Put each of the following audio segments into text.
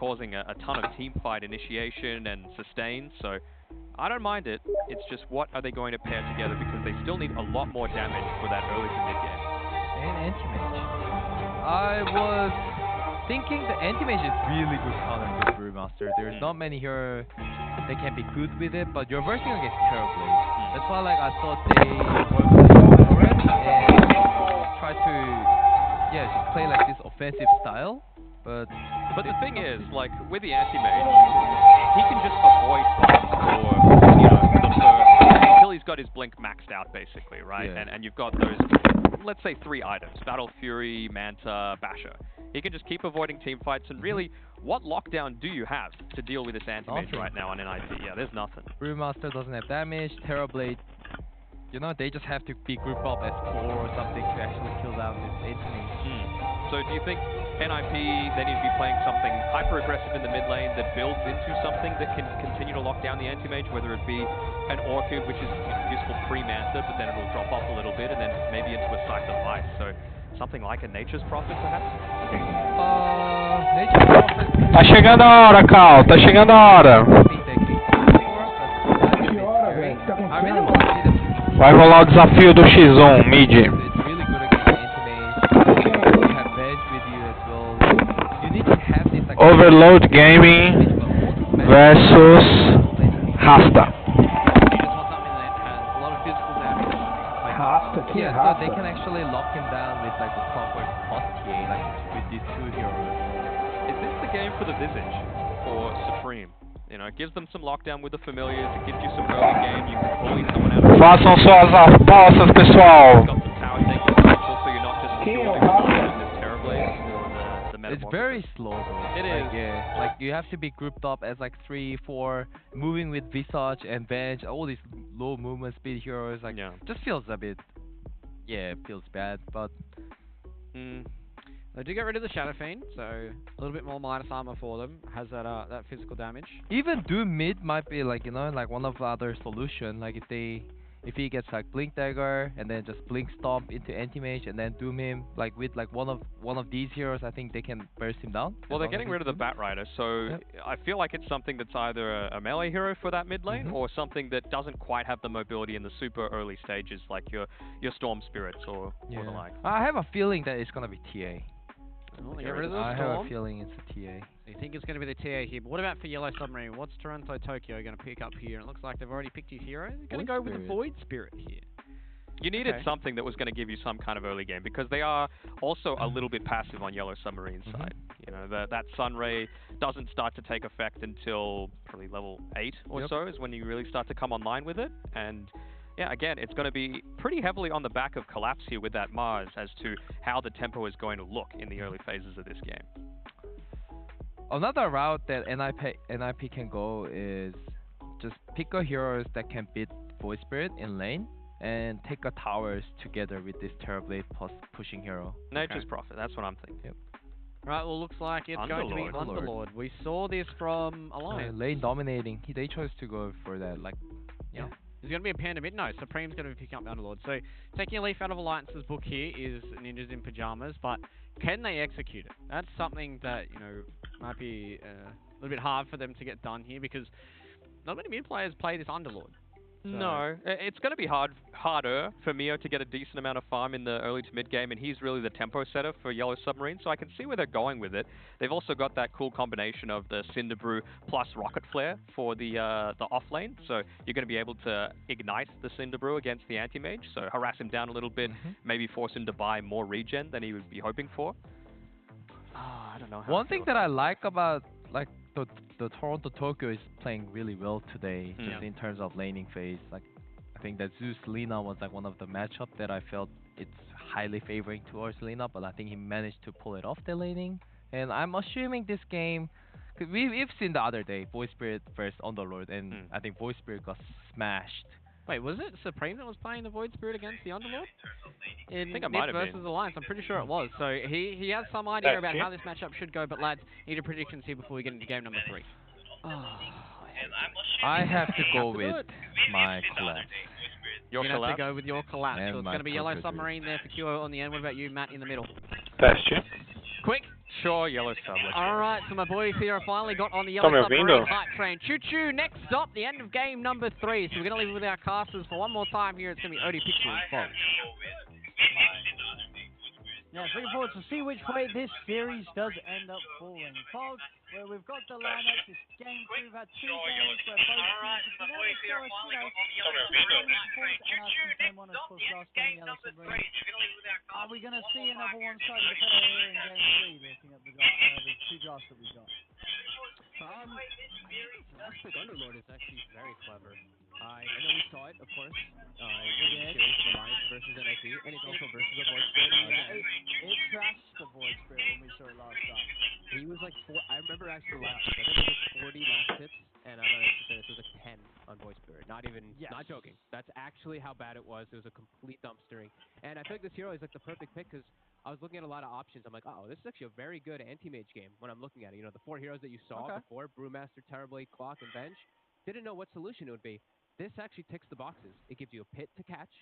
causing a ton of team fight initiation and sustain, so I don't mind it. It's just what are they going to pair together, because they still need a lot more damage for that early to mid game. And anti-mage. I was thinking the anti-mage is really good counter to Brewmaster. There's not many here that can be good with it, but you're versing against Terrorblade. That's why like I thought they were going to go for it and try to just play like this offensive style. But the thing is, like with the anti-mage, he can just avoid bombs for the first until he's got his blink maxed out, basically, right? Yeah. And you've got those, let's say, 3 items: Battle Fury, Manta, Basher. He can just keep avoiding team fights, and really, what lockdown do you have to deal with this anti-mage right now on NIP? Yeah, there's nothing. Brewmaster doesn't have damage. Terrorblade, they just have to be grouped up as 4 or something to actually kill down this anti-mage. So do you think NIP, they need to be playing something hyper-aggressive in the mid lane that builds into something that can continue to lock down the anti-mage, whether it be an Orchid, which is useful pre-Manta, but then it will drop off a little bit, and then maybe into a Scythe of Life, so something like a Nature's Prophet, perhaps? Nature's Prophet... Tá chegando a hora, Cal, tá chegando a hora. Vai rolar o desafio do X1, mid. Overload Gaming versus Rasta. Yeah, so they can actually lock him down with like the proper cost TA, like with these 2 heroes. Is this the game for the Visage for Supreme? It gives them some lockdown with the familiars, it gives you some early game, you can bully someone out of Façam suas apostas, pessoal. Got some tower taking potential, so you're not just purely using this Terrorblade or the It's very slow though. It is. Yeah, like you have to be grouped up as like 3, 4, moving with Visage and Venge, all these low movement speed heroes, like just feels a bit, it feels bad, but... They do get rid of the Shadow Fiend, so a little bit more minus armor for them. Has that physical damage. Even Doom mid might be like like one of the other solution. Like if he gets like Blink Dagger and then just Blink Stomp into Anti-Mage and then Doom him like with like one of these heroes, I think they can burst him down. Well, they're getting rid of the Bat Rider, so I feel like it's something that's either a melee hero for that mid lane or something that doesn't quite have the mobility in the super early stages, like your Storm Spirits or the like. I have a feeling that it's gonna be TA. Well, get rid of the I Storm. have a feeling it's a TA. So you think it's going to be the TA here, but what about for Yellow Submarine? What's Toronto Tokyo going to pick up here? It looks like they've already picked his hero. They're going to go with the Void Spirit here. You needed something that was going to give you some kind of early game, because they are also a little bit passive on Yellow Submarine's side. That Sunray doesn't start to take effect until probably level 8 or so is when you really start to come online with it. And yeah, again, it's going to be pretty heavily on the back of Collapse here with that Mars as to how the tempo is going to look in the early phases of this game. Another route that NIP can go is just pick a heroes that can beat Void Spirit in lane and take a towers together with this Terrorblade plus pushing hero. Nature's Prophet, that's what I'm thinking. Right, well, looks like it's going to be Underlord. We saw this from Alliance. Lane dominating. They chose to go for that, like, There's going to be a Panda mid. No, Supreme's going to be picking up the Underlord. So, taking a leaf out of Alliance's book here is Ninjas in Pajamas, but can they execute it? That's something that, might be a little bit hard for them to get done here, because not many mid players play this Underlord. So. No, it's going to be harder for Mio to get a decent amount of farm in the early to mid game, and he's really the tempo setter for Yellow Submarine, so I can see where they're going with it. They've also got that cool combination of the Cinder Brew plus Rocket Flare for the off lane, so you're going to be able to ignite the Cinder Brew against the anti-mage, so harass him down a little bit, maybe force him to buy more regen than he would be hoping for. I don't know how One thing that I like about like the Toronto Tokyo is playing really well today, just in terms of laning phase. Like, I think that Zeus Lina was like one of the matchup that I felt it's highly favoring towards Lina, but I think he managed to pull it off the laning. And I'm assuming this game, cause we've seen the other day Void Spirit versus Underlord, and I think Void Spirit got smashed. Wait, was it Supreme that was playing the Void Spirit against the Underlord? I think it might have versus been. Alliance, I'm pretty sure it was. So he has some idea about how this matchup should go, but lads, need a prediction here before we get into game number 3. I have to go with my Collapse. You're going to have to go with your Collapse. So it's going to be Yellow Submarine there for QO on the end. What about you, Matt, in the middle? Teste. Quick, sure yellow sub. Alright, so my boys here have finally got on the yellow submarine hype train. Choo-choo, next stop, the end of game number 3. So we're going to leave it with our casters for one more time here. It's going to be Odie Pixel and Fog. Yes, looking forward to see which way this series does end up falling. Fog, where we've got the lineup, this game 3, we've had 2 games where both teams have been able to show us, game 1, of course, last game, yellow submarine. Are we going to see another one-sided affair here in game 3, looking at the 2 drafts that we've got? Last pick Underlord is actually very clever. I know we saw it, of course, in the series of Alliance versus NIC, and it's also versus a Void Spirit. It trashed the Void Spirit when we saw it last time. He was like, I remember actually last pick, I think it was 40 last hits, and I'm going to say this was a 10 on Void Spirit. Not even, not joking. That's actually how bad it was. It was a complete dumpstering. And I feel like this hero is like the perfect pick because I was looking at a lot of options. I'm like, oh, this is actually a very good anti-mage game when I'm looking at it. You know, the 4 heroes that you saw before, Brewmaster, Terrorblade, Clock, and Venge, didn't know what solution it would be. This actually ticks the boxes. It gives you a pit to catch.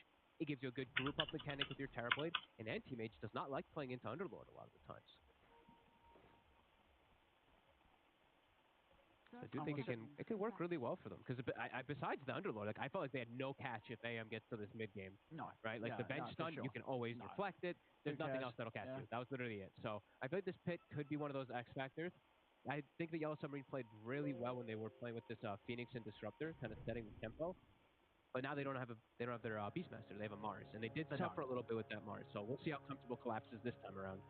It gives you a good group-up mechanic with your Terrorblade. And anti-mage does not like playing into Underlord a lot of the times. So I do think it can work really well for them. Because besides the Underlord, like, I felt like they had no catch if AM gets to this mid-game. No. Right? Like, the bench stun, you can always reflect it. There's nothing else that'll catch you. That was literally it. So I feel like this pit could be one of those X factors. I think the Yellow Submarine played really well when they were playing with this Phoenix and Disruptor, kind of setting the tempo. But now they don't have their Beastmaster. They have a Mars, and they did suffer a little bit with that Mars. So we'll see how comfortable Collapse is this time around.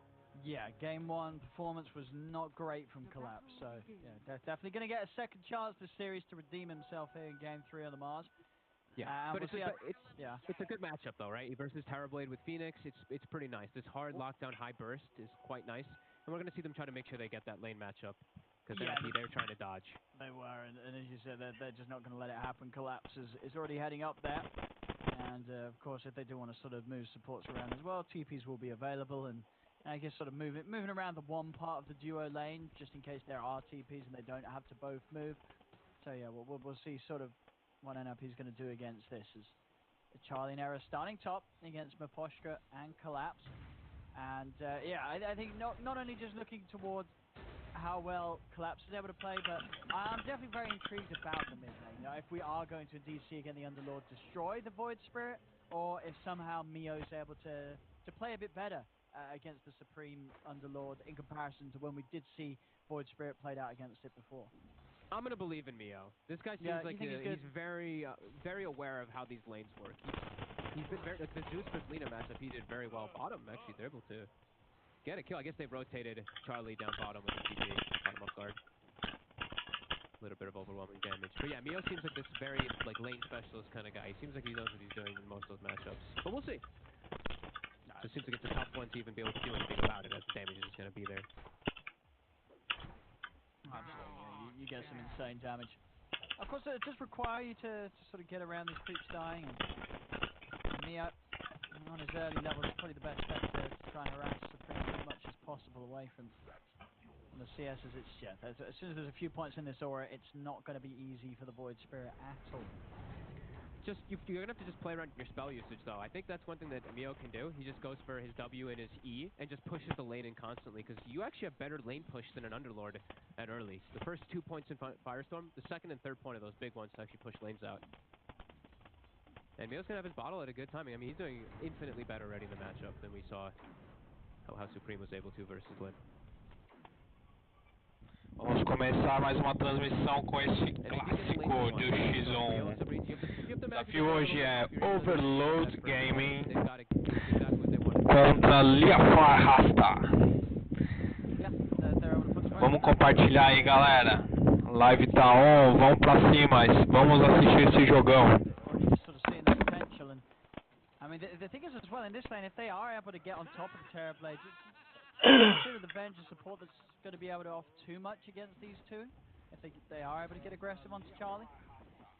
Yeah, game 1 performance was not great from Collapse. So yeah, definitely going to get a second chance this series to redeem himself here in game 3 on the Mars. Yeah, but it's a good matchup though, right? Versus Terrorblade with Phoenix, it's pretty nice. This hard lockdown high burst is quite nice. And we're going to see them try to make sure they get that lane matchup. Because they're trying to dodge. They were, and as you said, they're just not going to let it happen. Collapse is already heading up there. And, of course, if they do want to sort of move supports around as well, TPs will be available. And I guess sort of moving around the one part of the duo lane, just in case there are TPs and they don't have to both move. So, yeah, we'll see sort of what NLP is going to do against this. As Charlie and Era starting top against Maposhka and Collapse. And, I think not only just looking towards how well Collapse is able to play, but I'm definitely very intrigued about the mid lane. You know, if we are going to DC again, the Underlord destroy the Void Spirit, or if somehow Mio's able to play a bit better against the Supreme Underlord in comparison to when we did see Void Spirit played out against it before. I'm gonna believe in Mio. This guy seems like he's very aware of how these lanes work. He's been very, like the Zeus versus Lina matchup, he did very well bottom. Actually, they're able to get a kill. I guess they've rotated Charlie down bottom with the TP, caught him off guard. A little bit of overwhelming damage. But yeah, Mio seems like this very like lane specialist kind of guy. He seems like he knows what he's doing in most of those matchups. But we'll see. It seems like it's a tough one to even be able to do anything about it as the damage is just going to be there. Absolutely, you get some insane damage. Of course, it does require you to sort of get around these creeps dying. And Mio, on his early level, is probably the best bet to try and harass Supreme as much as possible away from the CS. As soon as there's a few points in this aura, it's not going to be easy for the Void Spirit at all. You're going to have to just play around your spell usage, though. I think that's one thing that Mio can do. He just goes for his W and his E and just pushes the lane in constantly, because you actually have better lane push than an Underlord at early. The first 2 points in Firestorm, the second and third point are those big ones to actually push lanes out. And Mio's going to have his bottle at a good timing. I mean, he's doing infinitely better already in the matchup than we saw how Supreme was able to versus Lin. Vamos começar mais uma transmissão com esse clássico de X1. O desafio hoje é Overload Gaming contra Liafar Rasta. Vamos compartilhar aí, galera. Live tá on, vamos pra cima, vamos assistir esse jogão. I mean, the thing is as well, in this lane, if they are able to get on top of the Terrorblade, consider the Venge a support that's going to be able to offer too much against these two, if they are able to get aggressive onto Charlie.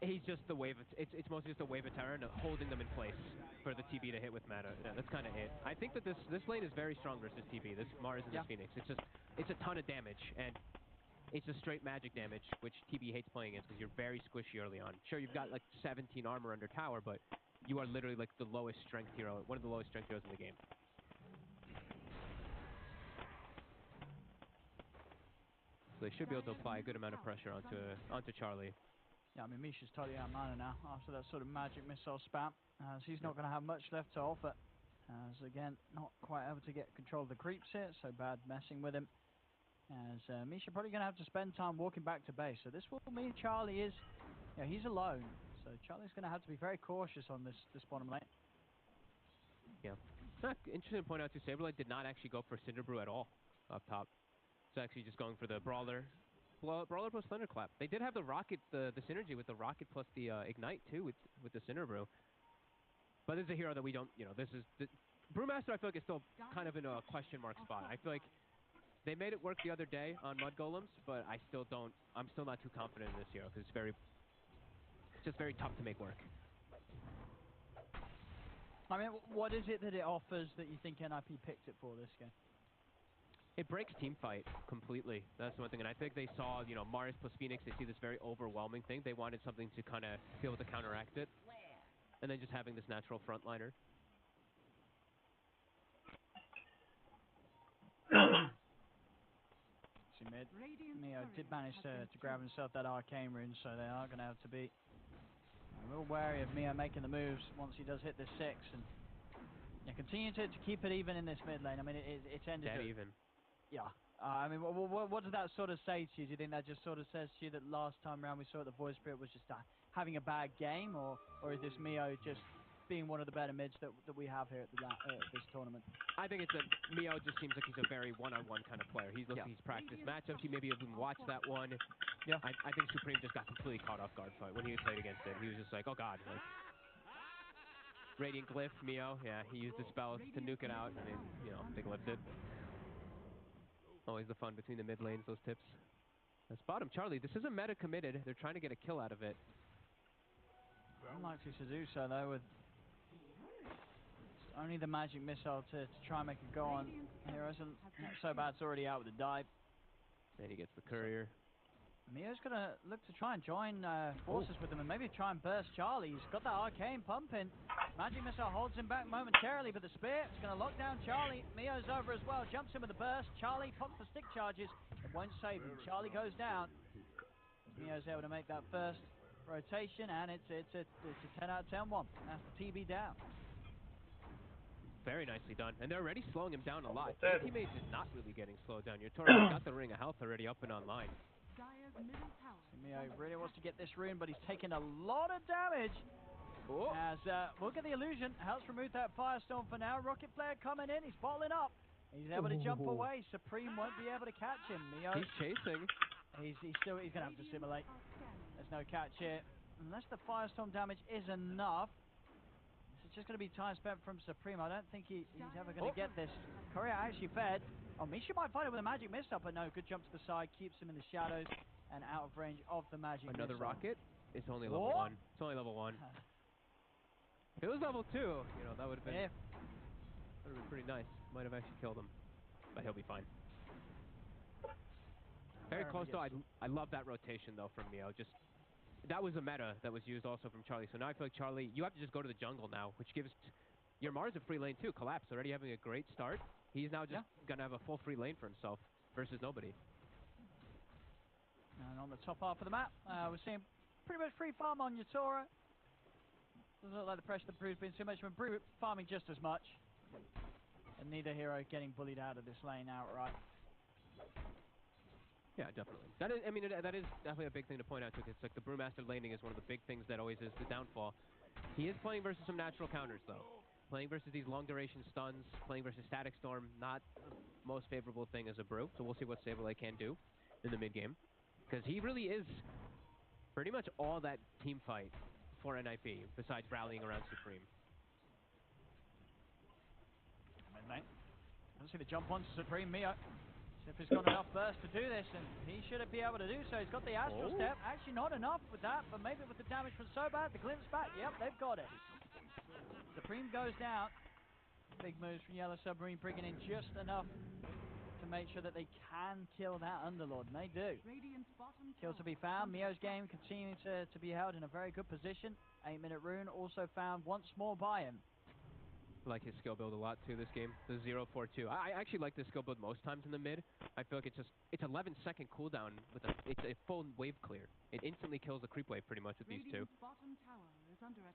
He's just the wave. It's mostly just a wave of terror and holding them in place for the TB to hit with mana. Yeah, that's kind of it. I think that this lane is very strong versus TB. This Mars and this Phoenix. It's a ton of damage, and it's just straight magic damage, which TB hates playing against because you're very squishy early on. Sure, you've got like 17 armor under tower, but you are literally like the lowest strength hero, one of the lowest strength heroes in the game. they should be able to apply a good amount of pressure onto Charlie. Yeah, I mean, Misha's totally out of mana now after that sort of magic missile spam. So he's not going to have much left to offer. As again, not quite able to get control of the creeps here, so bad messing with him. As Misha probably going to have to spend time walking back to base. So this will mean Charlie is, yeah, he's alone. So Charlie's going to have to be very cautious on this bottom lane. Yeah. Interesting to point out too, Saberlight did not actually go for Cinderbrew at all up top. It's actually just going for the Brawler. Brawler plus Thunderclap. They did have the Rocket, the synergy with the Rocket plus the Ignite too with the Cinderbrew. But this is a hero that we don't, you know, this is... Brewmaster I feel like is still kind of in a question mark spot. I feel like they made it work the other day on Mud Golems, but I'm still not too confident in this hero because it's just very tough to make work. I mean, what is it that it offers that you think NIP picked it for this game? It breaks team fight completely. That's one thing. And I think they saw, you know, Mars plus Phoenix, they see this very overwhelming thing. They wanted something to kind of be able to counteract it. And then just having this natural frontliner. See mid. Mio did manage to grab himself that arcane rune, so they are going to have to be a little wary of Mio making the moves once he does hit this 6. And yeah, continue to keep it even in this mid lane. I mean, it's ended Dead even. Yeah. I mean, what does that sort of say to you? Do you think that just sort of says to you that last time around we saw the Void Spirit was just having a bad game, or is this Mio just being one of the better mids that we have here at this tournament? I think it's Mio just seems like he's a very one-on-one kind of player. He's practiced matchups. He maybe even watched that one. Yeah. I think Supreme just got completely caught off guard fight when he played against it. He was just like, oh god. Like, Radiant Glyph, Mio, yeah, he used the spell to nuke it out, and then, you know, they glyphed it. Always the fun between the mid lanes, those tips. That's bottom. Charlie, this isn't meta committed. They're trying to get a kill out of it. Unlikely to do so, though, with only the magic missile to try and make it go on. Hero isn't so bad, it's already out with the dive. Then he gets the courier. Mio's going to look to try and join forces with him and maybe try and burst Charlie. He's got that arcane pumping. Magic missile holds him back momentarily, but the spear is going to lock down Charlie. Mio's over as well, jumps in with a burst. Charlie pops the stick charges. It won't save him. Charlie goes down. Mio's able to make that first rotation, and it's a 10 out of 10 one. That's the TB down. Very nicely done. And they're already slowing him down a lot. His teammate is not really getting slowed down. Your Torres got the Ring of Health already up and online. Mio really wants to get this rune, but he's taking a lot of damage. Oh. As we'll get the illusion. Helps remove that Firestorm for now. Rocket Flare coming in. He's bottling up. He's able to jump away. Supreme won't be able to catch him. Mio. He's chasing. He's going to have to simulate. There's no catch here. Unless the Firestorm damage is enough. This is just going to be time spent from Supreme. I don't think he's ever going to get this. Courier actually fed. Oh, Misha might find it with a magic missile, but no. Good jump to the side. Keeps him in the shadows and out of range of the magic missile. Another rocket? It's only level 1. It's only level 1. If it was level 2, you know, that would have been... Yeah. That would have been pretty nice. Might have actually killed him. But he'll be fine. Very close, though. I love that rotation, though, from Mio. Just... That was a meta that was used also from Charlie. So now I feel like Charlie, you have to just go to the jungle now, which gives your Mars a free lane too. Collapse already having a great start. He's now just going to have a full free lane for himself versus nobody. And on the top half of the map, we're seeing pretty much free farm on Yatora. Doesn't look like the pressure of Brew's been too much, but Brew farming just as much. And neither hero getting bullied out of this lane outright. Yeah, definitely. That is, I mean, that is definitely a big thing to point out too. It's like the Brewmaster laning is one of the big things that always is the downfall. He is playing versus some natural counters though. Playing versus these long duration stuns, playing versus Static Storm, not the most favorable thing as a Brew. So we'll see what Saberlight can do in the mid game, because he really is pretty much all that team fight for NIP besides rallying around Supreme. Mid-lane. Let's see the jump onto Supreme. Mio. If he's got enough burst to do this, and he should be able to do so. He's got the Astral Step. Actually not enough with that, but maybe with the damage from Sobat, the glimpse back. Yep, they've got it. Supreme goes down. Big moves from Yellow Submarine, bringing in just enough to make sure that they can kill that Underlord, and they do. Kill to be found. Mio's game continuing to be held in a very good position. 8-minute rune also found once more by him. like his skill build a lot too this game. The 0-4-2. I actually like this skill build most times in the mid. I feel like it's 11-second cooldown with it's a full wave clear. It instantly kills the creep wave pretty much with these two.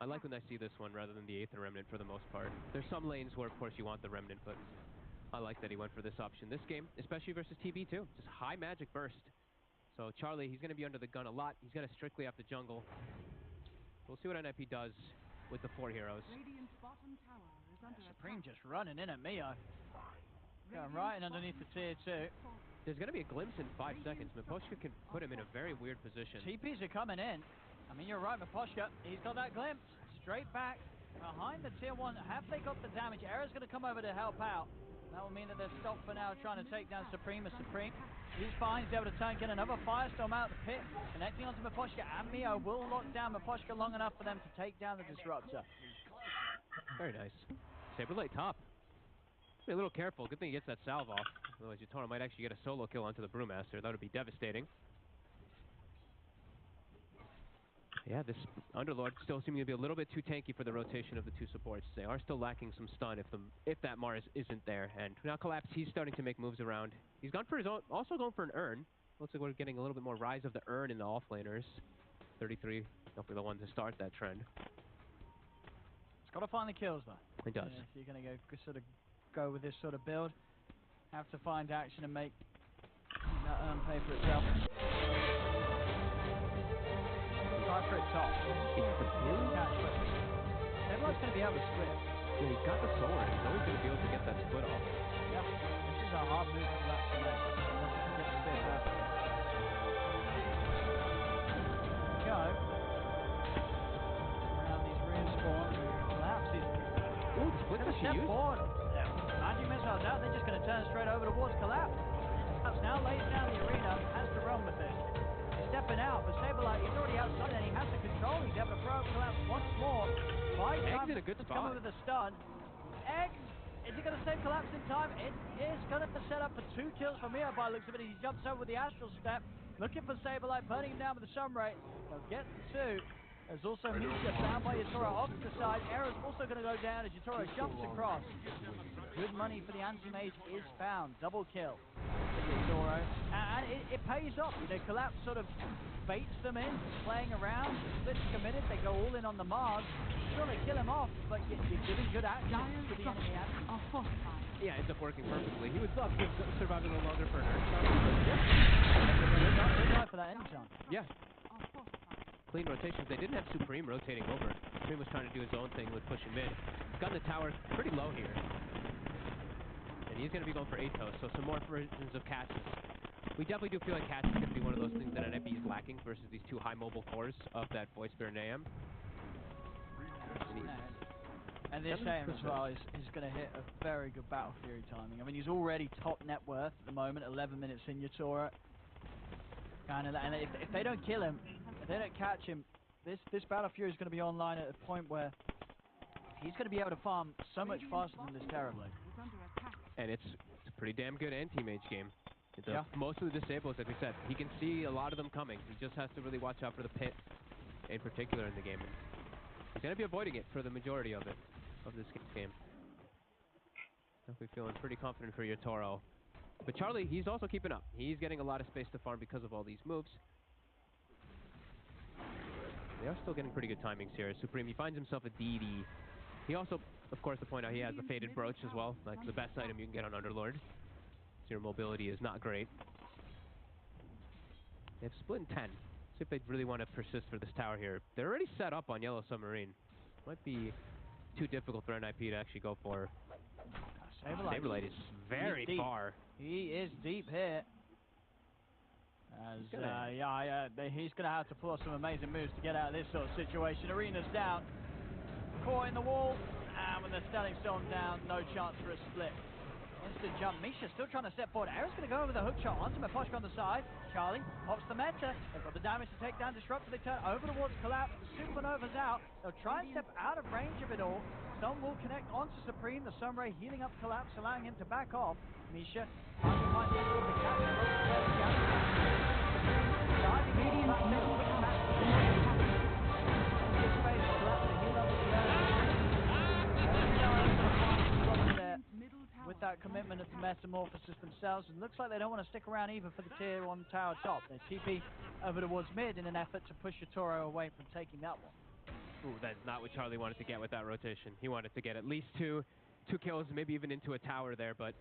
I like when I see this one rather than the Aether Remnant for the most part. There's some lanes where of course you want the Remnant, but I like that he went for this option. This game, especially versus TB too, just high magic burst. So Charlie, he's going to be under the gun a lot. He's going to strictly up the jungle. We'll see what NIP does with the 4 heroes. Supreme just running in at Mio. Going right in underneath the tier 2. There's going to be a glimpse in 5 seconds. Miposhka can put him in a very weird position. TPs are coming in. I mean, you're right, Miposhka. He's got that glimpse. Straight back behind the tier 1. Have they got the damage? Era's going to come over to help out. That will mean that they're stopped for now trying to take down Supreme. As Supreme, he's fine. He's able to turn, get another Firestorm out of the pit. Connecting onto Miposhka, and Mio will lock down Miposhka long enough for them to take down the Disruptor. Very nice. Saberlight top. Be a little careful. Good thing he gets that salve off. Otherwise, Yatoro might actually get a solo kill onto the Brewmaster. That would be devastating. Yeah, this Underlord still seeming to be a little bit too tanky for the rotation of the 2 supports. They are still lacking some stun if that Mars isn't there. And now Collapse, he's starting to make moves around. He's gone for his own, also going for an urn. Looks like we're getting a little bit more rise of the urn in the offlaners. 33, hopefully the one to start that trend. It's got to find the kills though. It does. If you're going to go with this sort of build, have to find action and make that urn pay for itself. Try for it top. Everyone's going to be able to split. Yeah, he's got the sword. He's always going to be able to get that split off. Yeah, this is a hard move for that to make. Unless he can get the split perfect. Go. Around these runes spawn. Collapses. Ooh, split does she use? Forward. Magic missiles out. They're just going to turn straight over towards Collapse. Collapse now lays down the arena. Has to run with this. Stepping out, but Saberlight, he's already outside and he has the control. He's able to throw up Collapse once more. Eggs in a good spot. Coming with a stun. Eggs, is he going to save Collapse in time? It is going to set up for 2 kills for Mio by looks of it. He jumps over with the Astral Step, looking for Saberlight, burning him down with the Sunray. They'll get the 2. There's also Misha found by Yatoro off to the side. Era's also going to go down as Yatoro jumps across. Good money for the anti-mage is found. Double kill. Yatoro. And it pays off. You know, Collapse sort of baits them in, playing around. Split's committed. They go all in on the Mars. Still, they kill him off, but you're giving good action to the enemy action. Yeah, it ends up working perfectly. He would love to survive a little longer for an Earth. Yeah. For that anytime. Yeah. Clean rotations. They didn't have Supreme rotating over. Supreme was trying to do his own thing with pushing mid. He's got the tower pretty low here. And he's going to be going for Atos, so some more versions of Cassius. We definitely do feel like Cassius is going to be one of those things that NIP is lacking versus these 2 high mobile cores of that Void Spirit and AM. And this AM as well is going to hit a very good Battle Fury timing. I mean, he's already top net worth at the moment, 11 minutes in Yatoro. And if they don't kill him, if they don't catch him, this Battle Fury is going to be online at a point where he's going to be able to farm so much faster than this Terrorblade. And it's a pretty damn good anti-mage game. Most of the disables, like we said, he can see a lot of them coming. He just has to really watch out for the pit, in particular in the game. And he's going to be avoiding it for the majority of this game. Definitely feeling pretty confident for Yatoro. But Charlie, he's also keeping up. He's getting a lot of space to farm because of all these moves. They are still getting pretty good timings here. Supreme, he finds himself a DD. He also, of course, to point out, he has the Faded Brooch as well. Like the best item you can get on Underlord. So your mobility is not great. They've split in 10. See if they really want to persist for this tower here. They're already set up on Yellow Submarine. Might be too difficult for NIP to actually go for. Saberlight is very far. He is deep here. As he's going to have to pull some amazing moves to get out of this sort of situation. Arena's down, caught in the wall, and with the Stelling Storm down, no chance for a split. Instant jump. Misha still trying to step forward. Era's going to go over the hook shot onto Miposhka on the side. Charlie pops the meta. They've got the damage to take down Disruptor. They turn over towards Collapse. The Supernova's out. They'll try and step out of range of it all. Stone will connect onto Supreme. The Sunray healing up Collapse, allowing him to back off. Misha trying to find the catch. Diving back there with the match. His face, Collapse to heal up the minute to metamorphosis themselves, and looks like they don't want to stick around either for the tier 1 tower top. They TP over towards mid in an effort to push Yatoro away from taking that one. Ooh, that's not what Charlie wanted to get with that rotation. He wanted to get at least two kills, maybe even into a tower there, but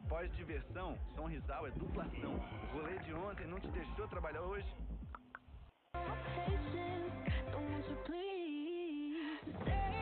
Pós-diversão, Sonrisal é dupla ação. O rolê de ontem não te deixou trabalhar hoje? Patience, don't want you please stay.